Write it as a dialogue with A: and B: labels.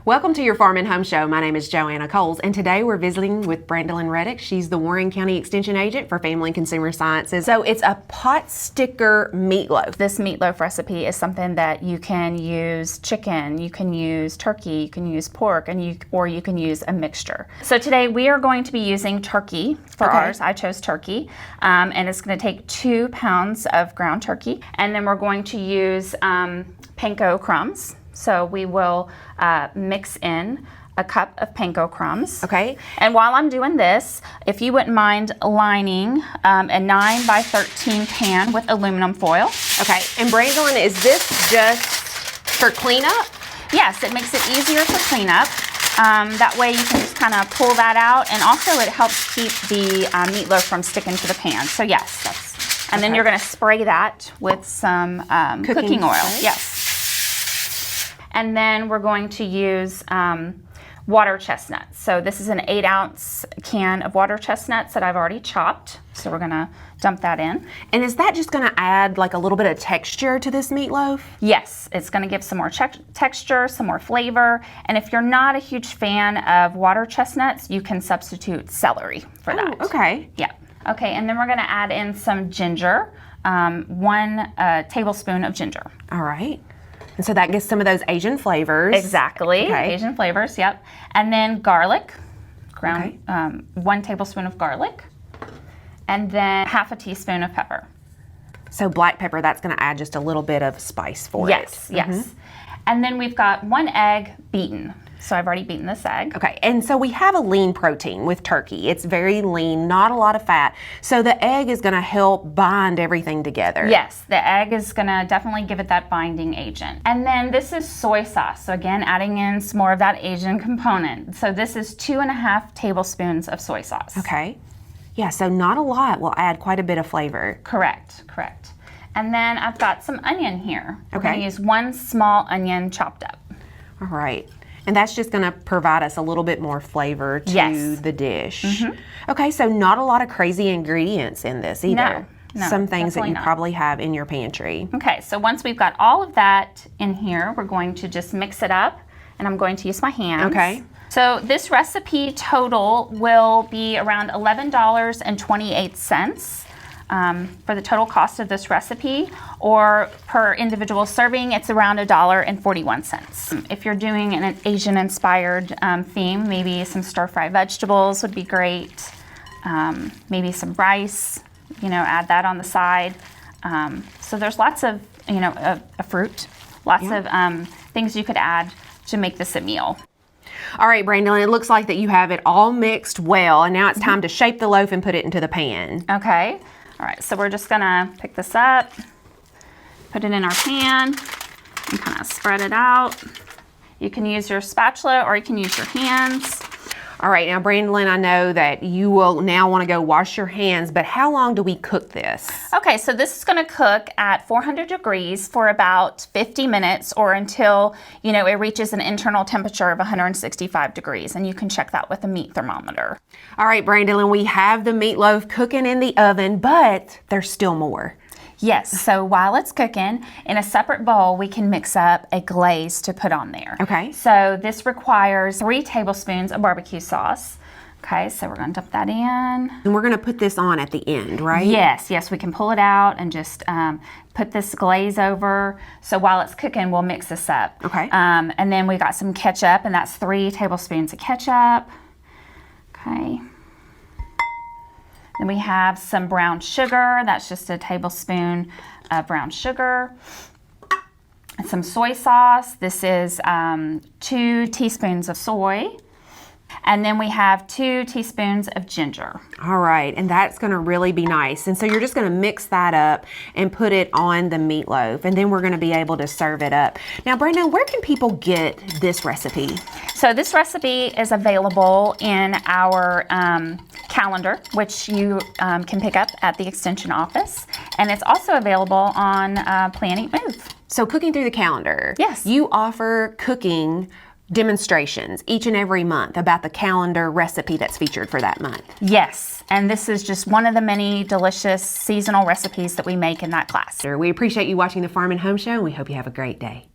A: Welcome to your Farm and Home Show. My name is Joanna Coles, and today we're visiting with Brandalyn Reddick. She's the Warren County Extension Agent for Family and Consumer Sciences. So it's a Potsticker meatloaf.
B: This meatloaf recipe is something that you can use chicken, you can use turkey, you can use pork, or you can use a mixture. So today we are going to be using turkey for ours. I chose turkey, and it's going to take 2 pounds of ground turkey, and then we're going to use panko crumbs. So we will mix in a cup of panko crumbs.
A: Okay.
B: And while I'm doing this, if you wouldn't mind lining a 9 by 13 pan with aluminum foil.
A: Okay. And Brandalyn, is this just for cleanup?
B: Yes, it makes it easier for cleanup. That way you can just kind of pull that out, and also it helps keep the meatloaf from sticking to the pan. So yes, that's. And then you're going to spray that with some cooking oil. Yes. And then we're going to use water chestnuts. So this is an 8-ounce can of water chestnuts that I've already chopped. So we're gonna dump that in.
A: And is that just gonna add like a little bit of texture to this meatloaf?
B: Yes, it's gonna give some more texture, some more flavor. And if you're not a huge fan of water chestnuts, you can substitute celery for that.
A: Okay.
B: Yeah. Okay, and then we're gonna add in some ginger, 1 tablespoon of ginger.
A: All right. And so that gets some of those Asian flavors.
B: Exactly,
A: okay.
B: Asian flavors, yep. And then garlic, ground, 1 tablespoon of garlic, and then half a teaspoon of pepper.
A: So black pepper, that's gonna add just a little bit of spice for
B: yes,
A: it.
B: Yes. And then we've got 1 egg beaten. So I've already beaten this egg.
A: Okay, and so we have a lean protein with turkey. It's very lean, not a lot of fat. So the egg is gonna help bind everything together.
B: Yes, the egg is gonna definitely give it that binding agent. And then this is soy sauce. So again, adding in some more of that Asian component. So this is 2.5 tablespoons of soy sauce.
A: Okay, yeah, so not a lot will add quite a bit of flavor.
B: Correct. And then I've got some onion here. We're
A: Okay.
B: gonna use 1 small onion chopped up.
A: All right. And that's just gonna provide us a little bit more flavor to the dish. Okay, so not a lot of crazy ingredients in this either.
B: No,
A: some things that you
B: not.
A: probably have in your pantry.
B: Okay, so once we've got all of that in here, we're going to just mix it up, and I'm going to use my hands.
A: Okay.
B: So this recipe total will be around $11.28. For the total cost of this recipe, or per individual serving, it's around $1.41. If you're doing an Asian-inspired theme, maybe some stir-fry vegetables would be great. Maybe some rice, add that on the side. So there's lots of, a fruit, lots of things you could add to make this a meal.
A: All right, Brandalyn, it looks like that you have it all mixed well, and now it's time to shape the loaf and put it into the pan.
B: Okay. All right, so we're just gonna pick this up, put it in our pan, and kind of spread it out. You can use your spatula or you can use your hands.
A: All right, now Brandalyn, I know that you will now want to go wash your hands, but how long do we cook this?
B: Okay, so this is gonna cook at 400 degrees for about 50 minutes, or until, it reaches an internal temperature of 165 degrees, and you can check that with a meat thermometer.
A: All right, Brandalyn, we have the meatloaf cooking in the oven, but there's still more.
B: Yes, so while it's cooking, in a separate bowl, we can mix up a glaze to put on there.
A: Okay.
B: So this requires 3 tablespoons of barbecue sauce. Okay, so we're gonna dump that in.
A: And we're gonna put this on at the end, right?
B: Yes, we can pull it out and just put this glaze over. So while it's cooking, we'll mix this up.
A: Okay.
B: And then we got some ketchup, and that's 3 tablespoons of ketchup. Okay. Then we have some brown sugar. That's just a tablespoon of brown sugar. And some soy sauce. This is 2 teaspoons of soy. And then we have 2 teaspoons of ginger.
A: All right, and that's gonna really be nice. And so you're just gonna mix that up and put it on the meatloaf, and then we're gonna be able to serve it up. Now, Brandon, where can people get this recipe?
B: So this recipe is available in our calendar, which you can pick up at the Extension office. And it's also available on Plan, Eat, Move.
A: So cooking through the calendar.
B: Yes.
A: You offer cooking demonstrations each and every month about the calendar recipe that's featured for that month.
B: Yes, and this is just one of the many delicious seasonal recipes that we make in that class.
A: We appreciate you watching the Farm and Home Show, and we hope you have a great day.